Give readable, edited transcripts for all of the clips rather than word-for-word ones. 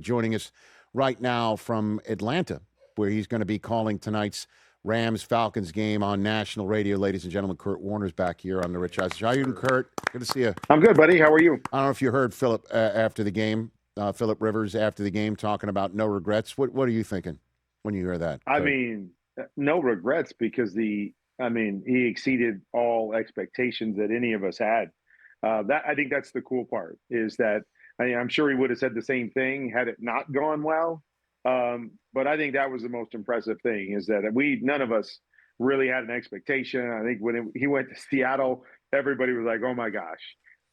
joining us right now from Atlanta, where he's going to be calling tonight's Rams-Falcons game on national radio. Ladies and gentlemen, Kurt Warner's back here on the Rich Eisen Show. How are you doing, Kurt? Good to see you. I'm good, buddy. How are you? I don't know if you heard Philip after the game, Philip Rivers after the game talking about no regrets. What are you thinking when you hear that, Kurt? I mean, no regrets because he exceeded all expectations that any of us had. I think that's the cool part is that I'm sure he would have said the same thing had it not gone well. But I think that was the most impressive thing is that none of us really had an expectation. I think when he went to Seattle, everybody was like, oh my gosh,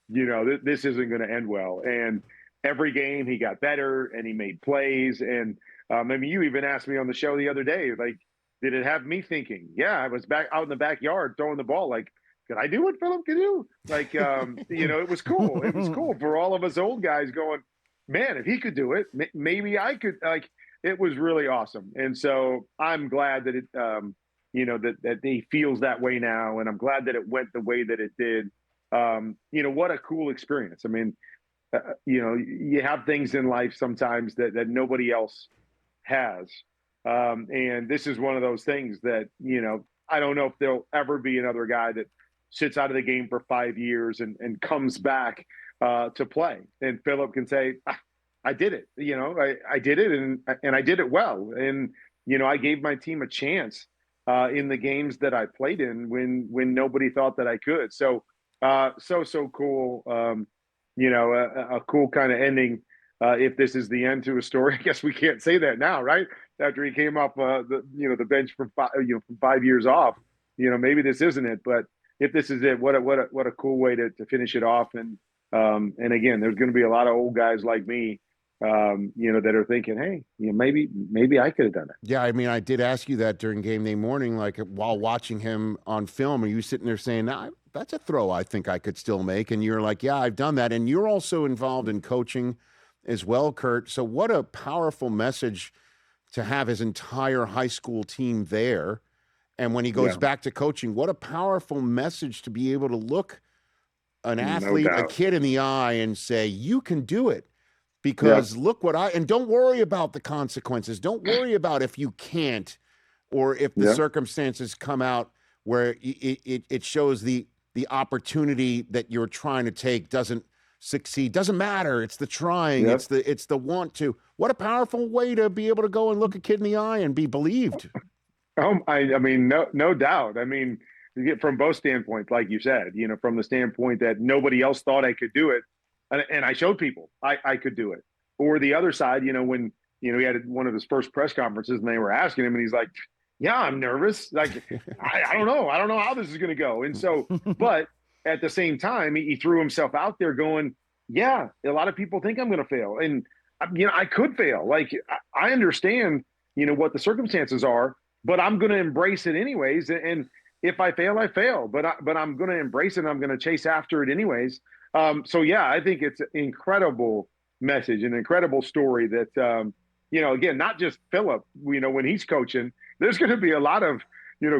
this isn't going to end well. And every game he got better and he made plays. And you even asked me on the show the other day, like, did it have me thinking? Yeah, I was back out in the backyard throwing the ball. Like, could I do what Philip could do? Like, it was cool. It was cool for all of us old guys going, man, if he could do it, maybe I could. Like, it was really awesome. And so I'm glad that that he feels that way now. And I'm glad that it went the way that it did. What a cool experience. I mean, you have things in life sometimes that nobody else has. And this is one of those things that, I don't know if there'll ever be another guy that sits out of the game for 5 years and comes back to play. And Philip can say, I did it. I did it and I did it well. And, I gave my team a chance in the games that I played in when nobody thought that I could. So, so cool. A cool kind of ending. If this is the end to a story, I guess we can't say that now, right? After he came off the bench from 5 years off, maybe this isn't it. But if this is it, what a cool way to finish it off. And again, there's going to be a lot of old guys like me, that are thinking, hey, maybe I could have done it. Yeah, I mean, I did ask you that during game day morning, like while watching him on film. Are you sitting there saying, nah, that's a throw I think I could still make? And you're like, yeah, I've done that. And you're also involved in coaching as well, Kurt. So what a powerful message to have his entire high school team there. And when he goes back to coaching, what a powerful message to be able to look an athlete, a kid in the eye and say, you can do it. Because look and don't worry about the consequences. Don't worry about if you can't or if the circumstances come out where it shows the opportunity that you're trying to take doesn't succeed. Doesn't matter. It's the trying. It's the want to. What a powerful way to be able to go and look a kid in the eye and be believed. I mean, no doubt. I mean, you get from both standpoints, like you said, from the standpoint that nobody else thought I could do it. And I showed people I could do it. Or the other side, when, he had one of his first press conferences and they were asking him and he's like, yeah, I'm nervous. Like, I don't know. I don't know how this is going to go. And so, but at the same time, he threw himself out there going, yeah, a lot of people think I'm going to fail. And, I could fail. Like, I understand, what the circumstances are, but I'm going to embrace it anyways. And if I fail, I fail. But I'm going to embrace it and I'm going to chase after it anyways. So, yeah, I think it's an incredible message, an incredible story that, again, not just Philip, when he's coaching, there's going to be a lot of,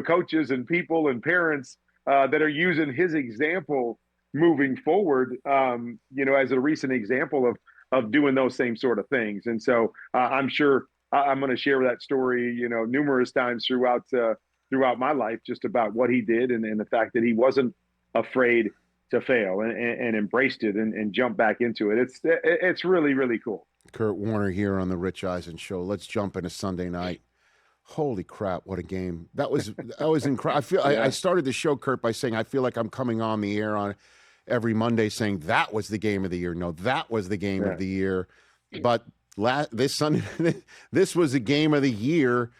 coaches and people and parents that are using his example moving forward, as a recent example of doing those same sort of things. And so I'm sure I'm going to share that story, numerous times throughout my life, just about what he did and the fact that he wasn't afraid to fail and embraced it and jumped back into it. It's really, really cool. Kurt Warner here on the Rich Eisen Show. Let's jump into Sunday night. Holy crap, what a game. That was incredible. I started the show, Kurt, by saying I feel like I'm coming on the air on every Monday saying that was the game of the year. No, that was the game of the year. But this Sunday, this was the game of the year.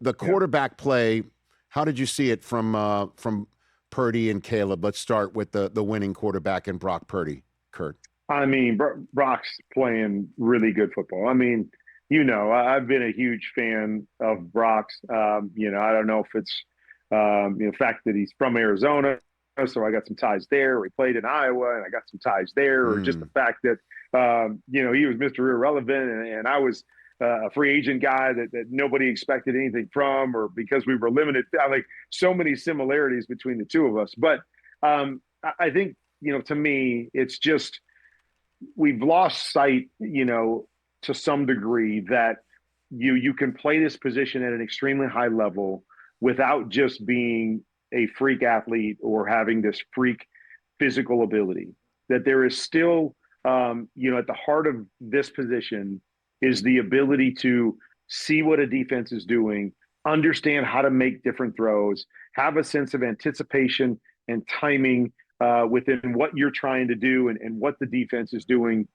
The quarterback play, how did you see it from Purdy and Caleb? Let's start with the winning quarterback and Brock Purdy, Kurt. I mean, Brock's playing really good football. I mean, I've been a huge fan of Brock's. I don't know if it's the fact that he's from Arizona, so I got some ties there. He played in Iowa, and I got some ties there, or just the fact that he was Mr. Irrelevant, and I was a free agent guy that nobody expected anything from, or because we were limited. Like, so many similarities between the two of us. But I think, to me, it's just we've lost sight, to some degree that you can play this position at an extremely high level without just being a freak athlete or having this freak physical ability. That there is still, at the heart of this position is the ability to see what a defense is doing, understand how to make different throws, have a sense of anticipation and timing within what you're trying to do and what the defense is doing.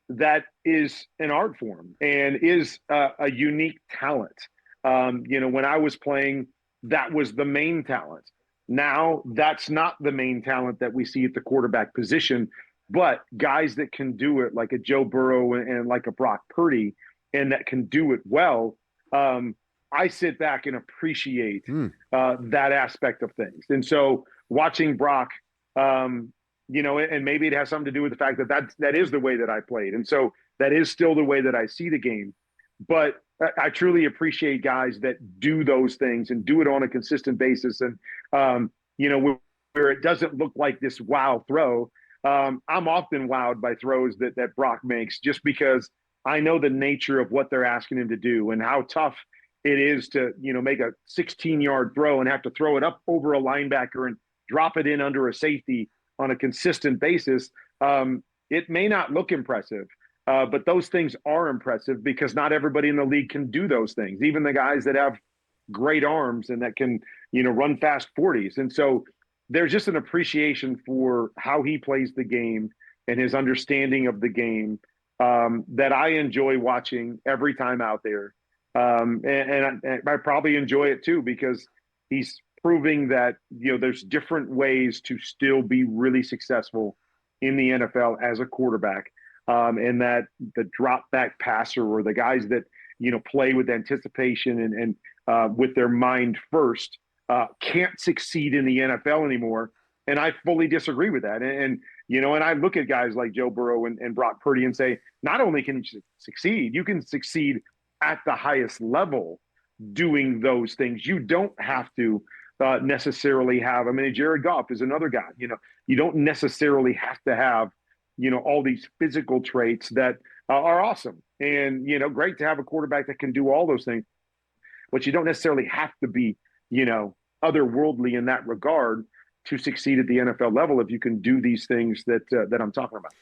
That is an art form and is a unique talent. When I was playing, that was the main talent. Now that's not the main talent that we see at the quarterback position, but guys that can do it like a Joe Burrow and like a Brock Purdy and that can do it well. I sit back and appreciate that aspect of things. And so watching Brock, and maybe it has something to do with the fact that is the way that I played. And so that is still the way that I see the game. But I truly appreciate guys that do those things and do it on a consistent basis. And, where it doesn't look like this wow throw, I'm often wowed by throws that Brock makes just because I know the nature of what they're asking him to do and how tough it is to, make a 16-yard throw and have to throw it up over a linebacker and drop it in under a safety on a consistent basis. It may not look impressive, but those things are impressive because not everybody in the league can do those things. Even the guys that have great arms and that can, run fast 40s. And so there's just an appreciation for how he plays the game and his understanding of the game that I enjoy watching every time out there. And I probably enjoy it too, because he's proving that, there's different ways to still be really successful in the NFL as a quarterback. And that the drop back passer or the guys that, play with anticipation and with their mind first can't succeed in the NFL anymore. And I fully disagree with that. And I look at guys like Joe Burrow and Brock Purdy and say, not only can you succeed, you can succeed at the highest level doing those things. You don't have to necessarily have, Jared Goff is another guy, you don't necessarily have to have, all these physical traits that are awesome. And, great to have a quarterback that can do all those things, but you don't necessarily have to be, otherworldly in that regard to succeed at the NFL level if you can do these things that I'm talking about.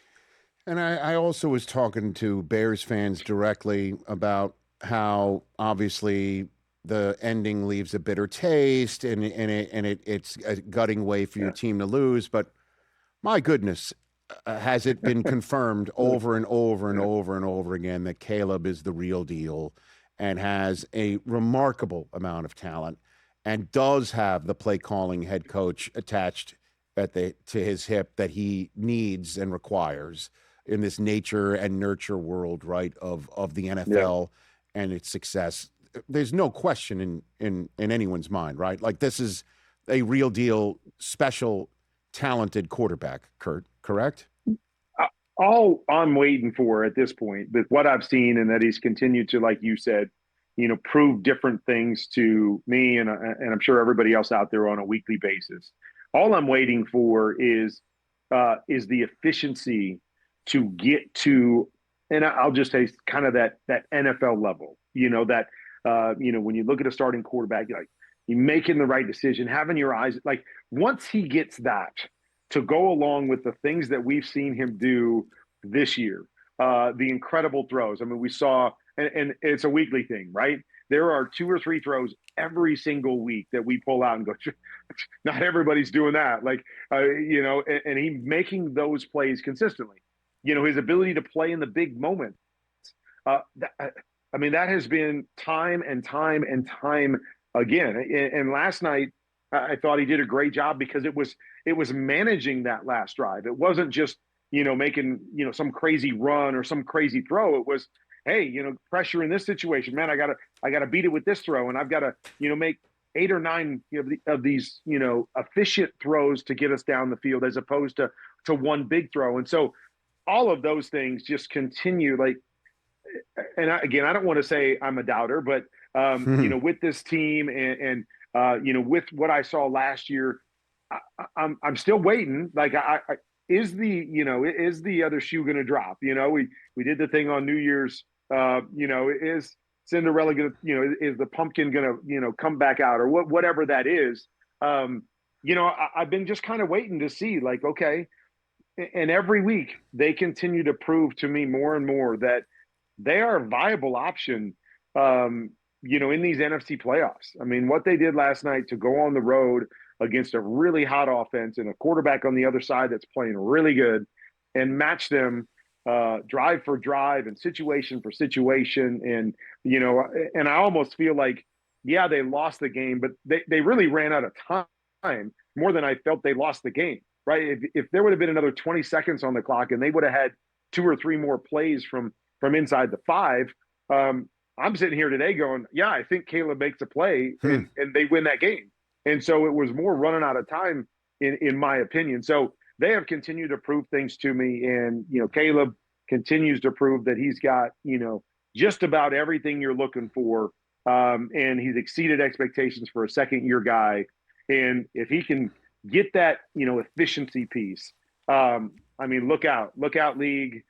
And I also was talking to Bears fans directly about how obviously the ending leaves a bitter taste and it's a gutting way for your team to lose. But my goodness, has it been confirmed over and over and over and over again that Caleb is the real deal and has a remarkable amount of talent and does have the play calling head coach attached to his hip that he needs and requires in this nature and nurture world, right, of the NFL and its success. There's no question in anyone's mind, right? Like, this is a real deal, special, talented quarterback, Kurt, correct? All I'm waiting for at this point, with what I've seen and that he's continued to, like you said, prove different things to me and I'm sure everybody else out there on a weekly basis. All I'm waiting for is the efficiency to get to, and I'll just say kind of that NFL level, when you look at a starting quarterback, you're making the right decision, having your eyes, like once he gets that to go along with the things that we've seen him do this year, the incredible throws. We saw, and it's a weekly thing, right? There are 2 or 3 throws every single week that we pull out and go, not everybody's doing that. And he's making those plays consistently. His ability to play in the big moments. That has been time and time and time again. And last night, I thought he did a great job because it was managing that last drive. It wasn't just, making, some crazy run or some crazy throw. It was, hey, pressure in this situation, man, I gotta beat it with this throw. And I've got to, make 8 or 9 of these, efficient throws to get us down the field as opposed to one big throw. And so all of those things just continue, and I don't want to say I'm a doubter, but, with this team and with what I saw last year, I'm still waiting. is the other shoe going to drop? We did the thing on New Year's. Is Cinderella going to, is the pumpkin going to, come back out, or whatever that is? I've been just kind of waiting to see, like, okay. And every week they continue to prove to me more and more that they are a viable option, in these NFC playoffs. I mean, what they did last night to go on the road against a really hot offense and a quarterback on the other side that's playing really good, and match them drive for drive and situation for situation. And I almost feel like, yeah, they lost the game, but they really ran out of time more than I felt they lost the game, right? If there would have been another 20 seconds on the clock and they would have had 2 or 3 more plays from inside the 5, I'm sitting here today going, yeah, I think Caleb makes a play and they win that game. And so it was more running out of time, in my opinion. So they have continued to prove things to me. And, Caleb continues to prove that he's got, just about everything you're looking for. And he's exceeded expectations for a second-year guy. And if he can get that, efficiency piece, look out league.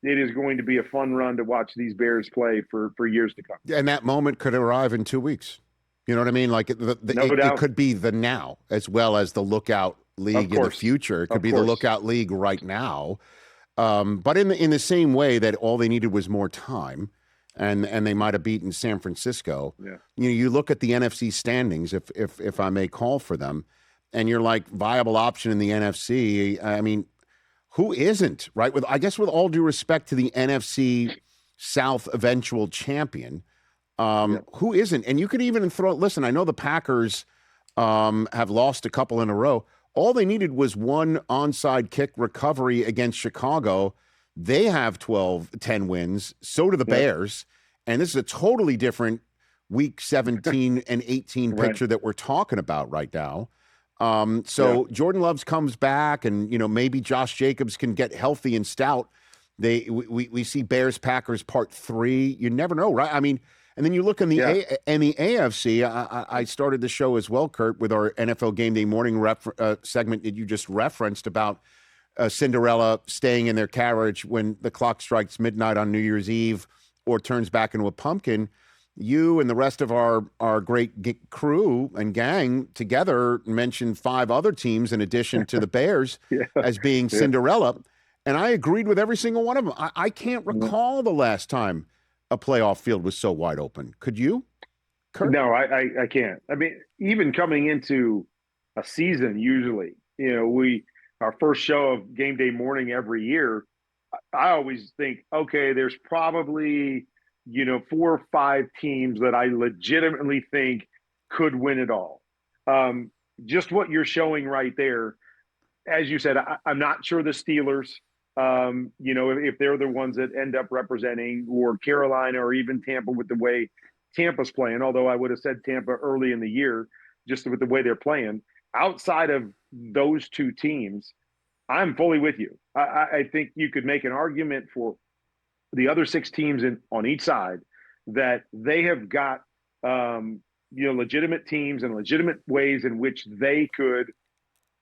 It is going to be a fun run to watch these Bears play for years to come. And that moment could arrive in 2 weeks. You know what I mean? Like it could be the now as well as the lookout league in the future. It could be the lookout league right now. But in the same way that all they needed was more time, and they might have beaten San Francisco. Yeah. You look at the NFC standings, if I may call for them, and you're like, viable option in the NFC. I mean, who isn't, right? I guess with all due respect to the NFC South eventual champion, who isn't? And you could even listen, I know the Packers have lost a couple in a row. All they needed was one onside kick recovery against Chicago. They have 10 wins. So do the Bears. And this is a totally different week 17 and 18 picture that we're talking about right now. Jordan Love comes back, and maybe Josh Jacobs can get healthy and stout. We see Bears Packers part 3. You never know, right? I mean, and then you look in the AFC. I started the show as well, Kurt, with our NFL Game Day Morning segment that you just referenced about Cinderella staying in their carriage when the clock strikes midnight on New Year's Eve or turns back into a pumpkin. You and the rest of our great crew and gang together mentioned 5 other teams in addition to the Bears as being Cinderella. And I agreed with every single one of them. I can't recall the last time a playoff field was so wide open. Could you, Kurt? No, I can't. I mean, even coming into a season, usually, our first show of Game Day Morning every year, I always think, okay, there's probably 4 or 5 teams that I legitimately think could win it all. Just what you're showing right there, as you said, I'm not sure the Steelers, if they're the ones that end up representing, or Carolina, or even Tampa with the way Tampa's playing, although I would have said Tampa early in the year, just with the way they're playing. Outside of those 2 teams, I'm fully with you. I think you could make an argument for the other 6 teams on each side that they have got, legitimate teams and legitimate ways in which they could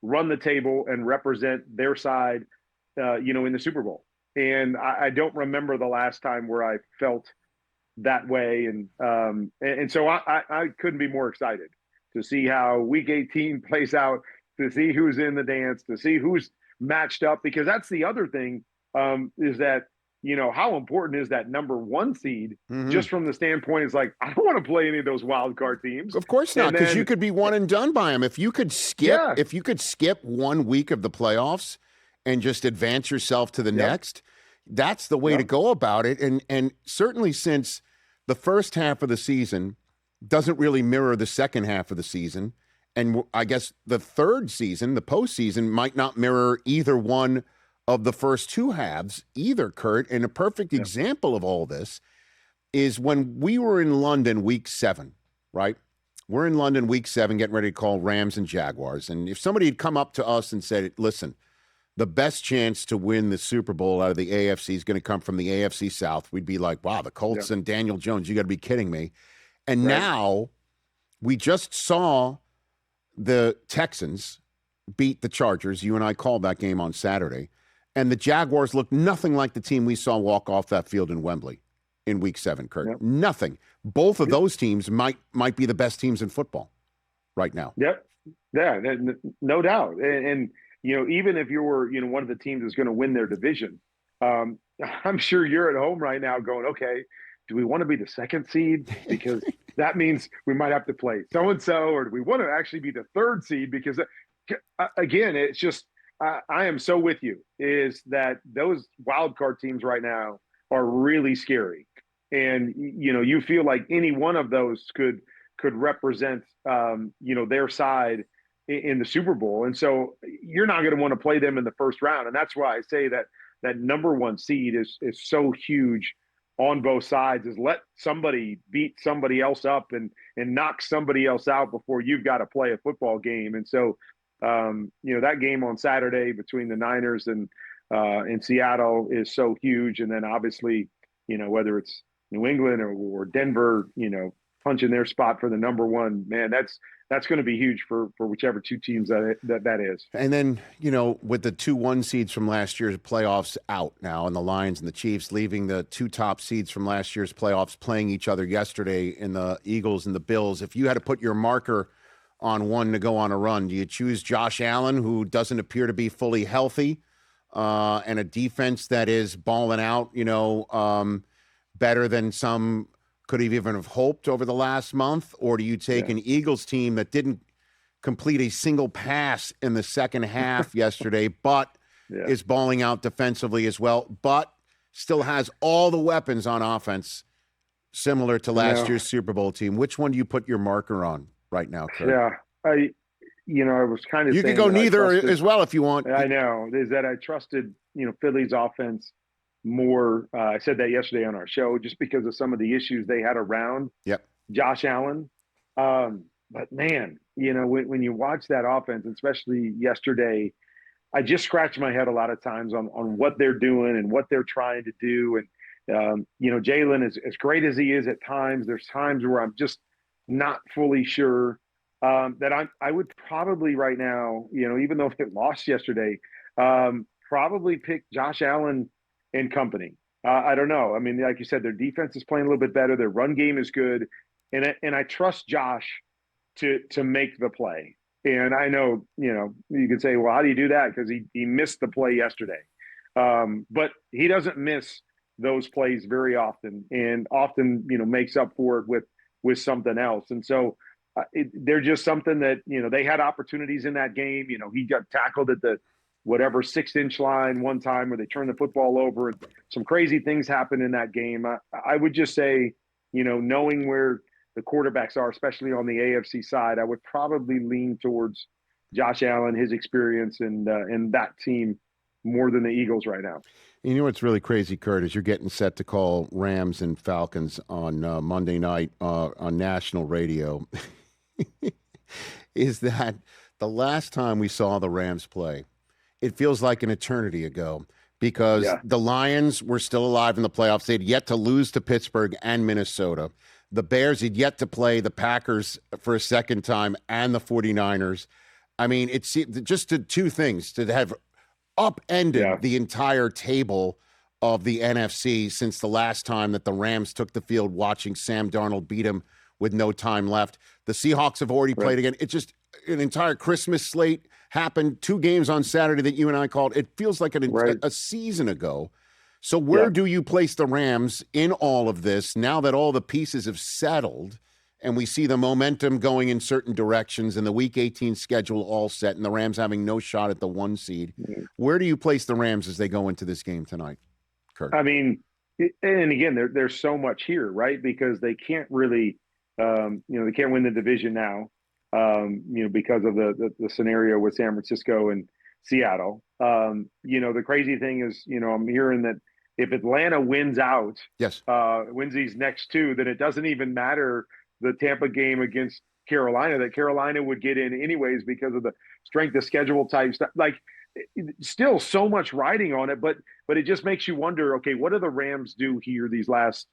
run the table and represent their side, in the Super Bowl. And I don't remember the last time where I felt that way. And so I couldn't be more excited to see how Week 18 plays out, to see who's in the dance, to see who's matched up, because that's the other thing, is that, how important is that number 1 seed, just from the standpoint, it's like, I don't want to play any of those wild card teams. Of course not, because you could be one and done by them. If you could skip 1 week of the playoffs and just advance yourself to the next, that's the way to go about it. And certainly, since the first half of the season doesn't really mirror the second half of the season, and I guess the third season, the postseason, might not mirror either one of the first 2 halves either, Kurt. And a perfect example of all this is when we were in London week 7, right? We're in London week 7 getting ready to call Rams and Jaguars. And if somebody had come up to us and said, listen, the best chance to win the Super Bowl out of the AFC is going to come from the AFC South, we'd be like, wow, the Colts and Daniel Jones, you got to be kidding me. And now we just saw the Texans beat the Chargers. You and I called that game on Saturday. And the Jaguars looked nothing like the team we saw walk off that field in Wembley in Week 7, Kurt. Yep. Nothing. Both of those teams might be the best teams in football right now. Yep. Yeah, no doubt. And even if you were, one of the teams that's going to win their division, I'm sure you're at home right now going, okay, do we want to be the 2nd seed? Because that means we might have to play so-and-so, or do we want to actually be the 3rd seed? Because, again, it's just I am so with you, is that those wild card teams right now are really scary. And, you feel like any one of those could represent, their side in the Super Bowl. And so you're not going to want to play them in the first round. And that's why I say that number 1 seed is so huge on both sides, is let somebody beat somebody else up and knock somebody else out before you've got to play a football game. And so, that game on Saturday between the Niners and Seattle is so huge. And then obviously, whether it's New England or Denver, punching their spot for the number 1, man, that's going to be huge for whichever 2 teams that is. And then, with the 2-1 seeds from last year's playoffs out now, and the Lions and the Chiefs, leaving the 2 top seeds from last year's playoffs playing each other yesterday in the Eagles and the Bills, if you had to put your marker on one to go on a run, do you choose Josh Allen, who doesn't appear to be fully healthy, and a defense that is balling out, better than some could have even have hoped over the last month? Or do you take an Eagles team that didn't complete a single pass in the second half yesterday, but is balling out defensively as well, but still has all the weapons on offense, similar to last year's Super Bowl team? Which one do you put your marker on right now, Kurt? Yeah, I was kind of you could go neither as well if you want. I know, is that I trusted, Philly's offense more. I said that yesterday on our show, just because of some of the issues they had around Josh Allen. But man, when you watch that offense, especially yesterday, I just scratch my head a lot of times on what they're doing and what they're trying to do. And, Jalen, as great as he is at times, there's times where I'm just not fully sure that I would probably right now, even though they lost yesterday, probably pick Josh Allen and company. I don't know. I mean, like you said, their defense is playing a little bit better. Their run game is good. And I trust Josh to make the play. And I know, you could say, well, how do you do that? Because he missed the play yesterday. But he doesn't miss those plays very often, and often, makes up for it with something else. And so they're just something that, they had opportunities in that game. He got tackled at the 6-inch line one time where they turned the football over, and some crazy things happened in that game. I would just say, knowing where the quarterbacks are, especially on the AFC side, I would probably lean towards Josh Allen, his experience, and that team more than the Eagles right now. You know what's really crazy, Kurt, is you're getting set to call Rams and Falcons on Monday night on national radio. Is that the last time we saw the Rams play? It feels like an eternity ago, because the Lions were still alive in the playoffs. They'd yet to lose to Pittsburgh and Minnesota. The Bears had yet to play the Packers for a second time and the 49ers. I mean, it's just the 2 things to have upended the entire table of the NFC since the last time that the Rams took the field, watching Sam Darnold beat him with no time left. The Seahawks have already played again. It's just an entire Christmas slate happened. 2 games on Saturday that you and I called. It feels like a season ago. So where do you place the Rams in all of this now that all the pieces have settled and we see the momentum going in certain directions and the Week 18 schedule all set and the Rams having no shot at the 1 seed? Where do you place the Rams as they go into this game tonight, Kurt? I mean, and again, there's so much here, right? Because they can't really, they can't win the division now, because of the scenario with San Francisco and Seattle. The crazy thing is, I'm hearing that if Atlanta wins out, wins these next 2, then it doesn't even matter the Tampa game against Carolina, that Carolina would get in anyways because of the strength of schedule type stuff. Like, still so much riding on it, but it just makes you wonder, okay, what do the Rams do here these last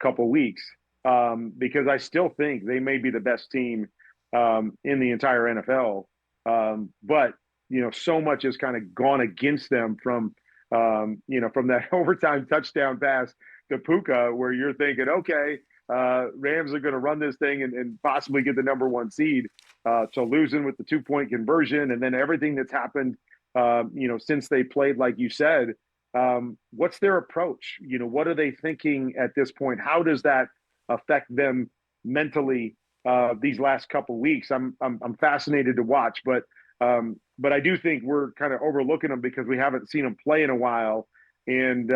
couple weeks? Because I still think they may be the best team in the entire NFL. But so much has kind of gone against them from from that overtime touchdown pass to Puka, where you're thinking, okay, Rams are going to run this thing and possibly get the number 1 seed, to losing with the 2-point conversion, and then everything that's happened, since they played, like you said. What's their approach? What are they thinking at this point? How does that affect them mentally these last couple weeks? I'm fascinated to watch, but I do think we're kind of overlooking them because we haven't seen them play in a while, and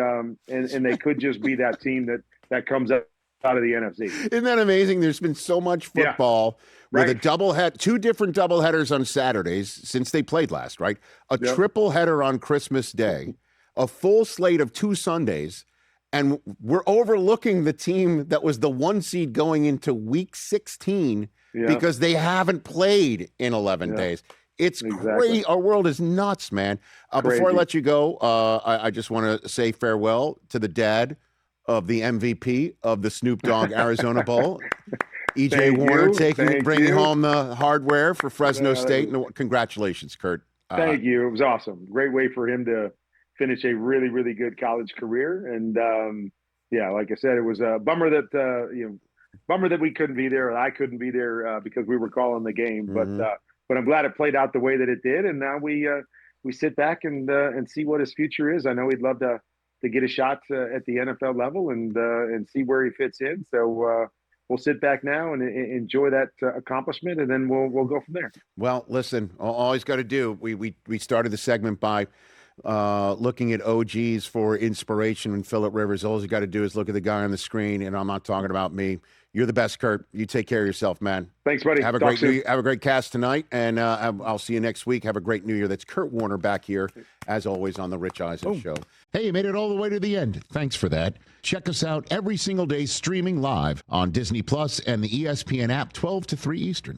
they could just be that team that comes out of the NFC. Isn't that amazing? There's been so much football with a two different doubleheaders on Saturdays since they played last, right? A triple header on Christmas Day, a full slate of 2 Sundays, and we're overlooking the team that was the 1 seed going into week 16 because they haven't played in 11 days. It's great. Our world is nuts, man. Before I let you go, I just want to say farewell to the dad of the MVP of the Snoop Dogg Arizona Bowl, E.J. Warner, bringing home the hardware for Fresno State. And congratulations, Kurt. Thank you. It was awesome. Great way for him to finish a really, really good college career. And like I said, it was a bummer that we couldn't be there, or I couldn't be there because we were calling the game. Mm-hmm. But I'm glad it played out the way that it did, and now we sit back and see what his future is. I know he'd love to get a shot at the NFL level and see where he fits in. So we'll sit back now and enjoy that accomplishment, and then we'll go from there. Well, listen, all he's got to do. We started the segment by looking at OGs for inspiration and Phillip Rivers. All you got to do is look at the guy on the screen, and I'm not talking about me. You're the best, Kurt. You take care of yourself, man. Thanks, buddy. Have a great cast tonight, and I'll see you next week. Have a great New Year. That's Kurt Warner back here, as always, on the Rich Eisen Show. Hey, you made it all the way to the end. Thanks for that. Check us out every single day streaming live on Disney Plus and the ESPN app 12 to 3 Eastern.